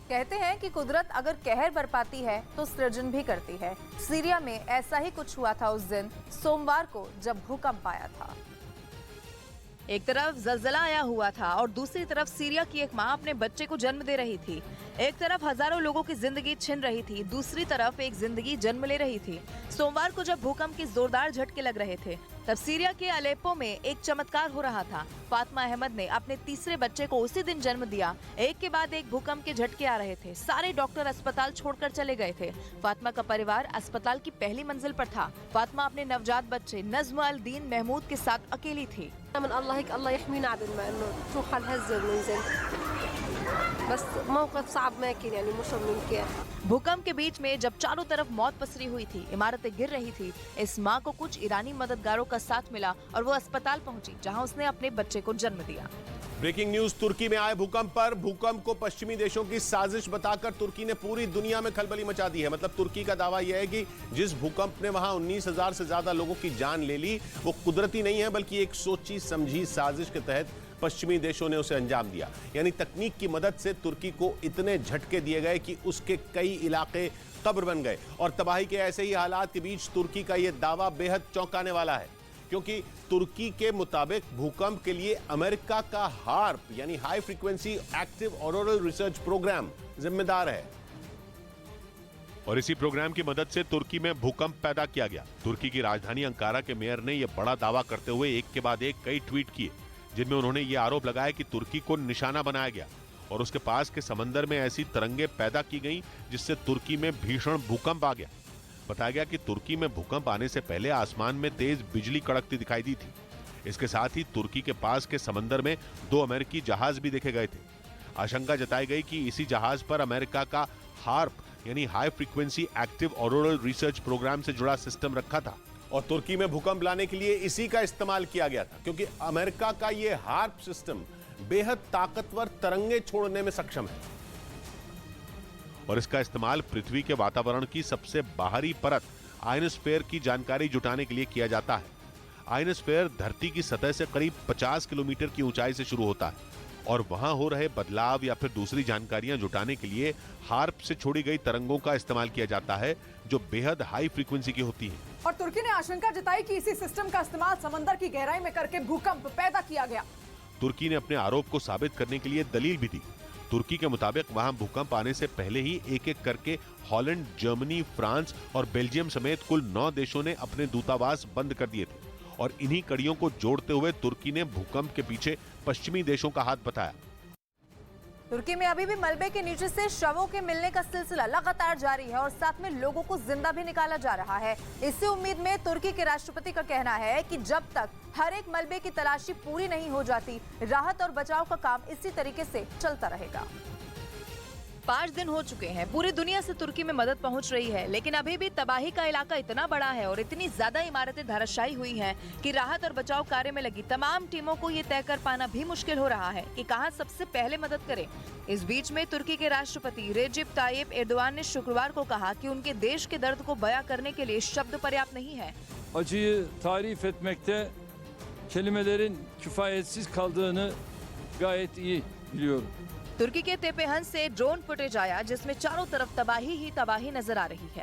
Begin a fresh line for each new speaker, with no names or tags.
कहते हैं कि कुदरत अगर कहर बरपाती है तो सृजन भी करती है। सीरिया में ऐसा ही कुछ हुआ था उस दिन सोमवार को जब भूकंप आया था। एक तरफ जलजला आया हुआ था और दूसरी तरफ सीरिया की एक मां अपने बच्चे को जन्म दे रही थी। एक तरफ हजारों लोगों की जिंदगी छिन रही थी, दूसरी तरफ एक जिंदगी जन्म ले रही थी। सोमवार को जब भूकंप के जोरदार झटके लग रहे थे तब सीरिया के अलेप्पो में एक चमत्कार हो रहा था। फातिमा अहमद ने अपने तीसरे बच्चे को उसी दिन जन्म दिया। एक के बाद एक भूकंप के झटके आ रहे थे। सारे डॉक्टर अस्पताल छोड़कर चले गए थे। फातिमा का परिवार अस्पताल की पहली मंजिल पर था। फातिमा अपने नवजात बच्चे नज्म अल दीन महमूद के साथ अकेली थी। भूकंप के बीच में जब चारों तरफ मौत पसरी हुई थी, इमारतें गिर रही थी, इस मां को कुछ ईरानी मददगारों का साथ मिला और वो अस्पताल पहुंची जहां उसने अपने बच्चे को जन्म दिया।
ब्रेकिंग न्यूज तुर्की में आए भूकंप पर। भूकंप को पश्चिमी देशों की साजिश बताकर तुर्की ने पूरी दुनिया में खलबली मचा दी है। मतलब तुर्की का दावा यह है कि जिस भूकंप ने वहां 19,000 से ज्यादा लोगों की जान ले ली वो कुदरती नहीं है बल्कि एक सोची समझी साजिश के तहत पश्चिमी देशों ने उसे अंजाम दिया। यानी तकनीक की मदद से तुर्की को इतने झटके दिए गए कि उसके कई इलाके कब्र बन गए। और तबाही के ऐसे ही हालात के बीच तुर्की का यह दावा बेहद चौंकाने वाला है, क्योंकि तुर्की के मुताबिक भूकंप के लिए अमेरिका का हार्प यानी high frequency active auroral research program जिम्मेदार है।
और इसी प्रोग्राम की मदद से तुर्की में भूकंप पैदा किया गया। तुर्की की राजधानी अंकारा के मेयर ने यह बड़ा दावा करते हुए एक के बाद एक कई ट्वीट किए, जिनमें उन्होंने ये आरोप लगाया कि तुर्की को निशाना बनाया गया और उसके पास के समंदर में ऐसी तरंगे पैदा की गईं जिससे तुर्की में भीषण भूकंप आ गया। बताया गया कि तुर्की में भूकंप आने से पहले आसमान में तेज बिजली कड़कती दिखाई दी थी। इसके साथ ही तुर्की के पास के समंदर में 2 अमेरिकी जहाज भी देखे गए थे। आशंका जताई गई कि इसी जहाज पर अमेरिका का हार्प यानी high frequency active auroral research program से जुड़ा सिस्टम रखा था
और तुर्की में भूकंप लाने के लिए इसी का इस्तेमाल किया गया था, क्योंकि अमेरिका का यह हार्प सिस्टम बेहद ताकतवर तरंगे छोड़ने में सक्षम है
और इसका इस्तेमाल पृथ्वी के वातावरण की सबसे बाहरी परत आयनोस्फीयर की जानकारी जुटाने के लिए किया जाता है। आयनोस्फीयर धरती की सतह से करीब 50 किलोमीटर की ऊंचाई से शुरू होता है और वहां हो रहे बदलाव या फिर दूसरी जानकारियां जुटाने के लिए हार्प से छोड़ी गई तरंगों का इस्तेमाल किया जाता है, जो बेहद हाई फ्रीक्वेंसी की होती है।
और तुर्की ने आशंका जताई कि इसी सिस्टम का इस्तेमाल समंदर की गहराई में करके भूकंप पैदा किया गया।
तुर्की ने अपने आरोप को साबित करने के लिए दलील भी दी। तुर्की के मुताबिक वहां भूकंप आने से पहले ही एक-एक करके हॉलैंड, जर्मनी, फ्रांस और बेल्जियम समेत कुल 9 देशों ने अपने दूतावास बंद कर दिए थे और इन्हीं कड़ियों को जोड़ते हुए तुर्की ने भूकंप के पीछे पश्चिमी देशों का हाथ बताया।
तुर्की में अभी भी मलबे के नीचे से शवों के मिलने का सिलसिला लगातार जारी है और साथ में लोगों को जिंदा भी निकाला जा रहा है। इसी उम्मीद में तुर्की के राष्ट्रपति का कहना है कि जब तक हर एक मलबे की तलाशी पूरी नहीं हो जाती, राहत और बचाव का काम इसी तरीके से चलता रहेगा। 5 दिन हो चुके हैं, पूरी दुनिया से तुर्की में मदद पहुंच रही है, लेकिन अभी भी तबाही का इलाका इतना बड़ा है और इतनी ज्यादा इमारतें धराशायी हुई हैं कि राहत और बचाव कार्य में लगी तमाम टीमों को ये तय कर पाना भी मुश्किल हो रहा है कि कहां सबसे पहले मदद करें। इस बीच में तुर्की के राष्ट्रपति रेजिप ताइप एर्दोआन ने शुक्रवार को कहा कि उनके देश के दर्द को बयां करने के लिए शब्द पर्याप्त नहीं है।
Acıyı tarif etmekte kelimelerin kifayetsiz kaldığını gayet iyi biliyorum.
तुर्की के तेपेहन से ड्रोन फुटेज आया जिसमें चारों तरफ तबाही ही तबाही नजर आ रही है।